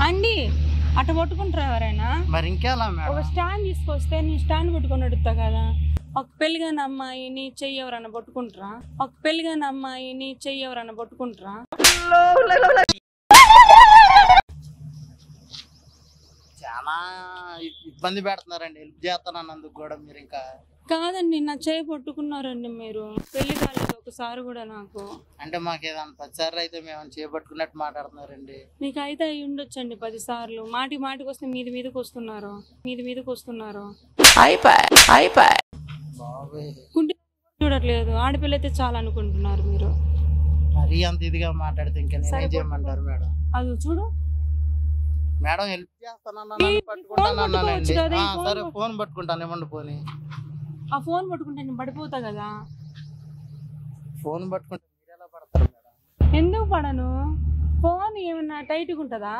అండి అట్ట పట్టుకుంటారా ఎవరైనా? మరి ఇంకేలా మేడం? ఒక స్టాండ్ తీసుకొస్తే నీ స్టాండ్ పట్టుకొని అడుగుతా కదా. ఒక పెళ్ళిగాని అమ్మాయిని చెయ్యి ఎవరన్నా పట్టుకుంటారా? ఒక పెళ్ళిగాని అమ్మాయిని చెయ్యి ఎవరన్నా పట్టుకుంటారా? చాలా ఇబ్బంది పెడుతున్నారండి. హెల్ప్ చేస్తానన్నందుకు కూడా మీరు ఇంకా. కాదండి, నా చేయి పట్టుకున్నారండి మీరు. పెళ్లి కాలేదు ఒకసారి కూడా నాకు. అంటే మాకు ఏదన్నా 10 సార్లు అయితే మేము చేపట్టుకున్నట్టు మాట్లాడుతున్నారండి. మీకు అయితే అయి ఉండొచ్చండి 10 సార్లు. మాటికి వస్తే మీదకి వస్తున్నారు. కుంటి చూడట్లేదు. ఆడపిల్ల అయితే చాలా అనుకుంటున్నారు మీరు. మరీ అంత ఇదిగా మాట్లాడితే ఇంకా నేనేం చేయమంటారు మేడం? అది చూడు మేడం, హెల్ప్ చేస్తానన్నా పట్టుకుంటానండి. సరే ఫోన్ పట్టుకుంటాను, ఇవ్వండి పోనీ. ఆ ఫోన్ పట్టుకుంటే నేను పడిపోతా కదా. ఫోన్ పట్టుకుంటే మీరు ఎలా పడతారు మేడం? ఎందుకు పడను? ఫోన్ ఏమన్నా టైట్గా ఉంటుందా?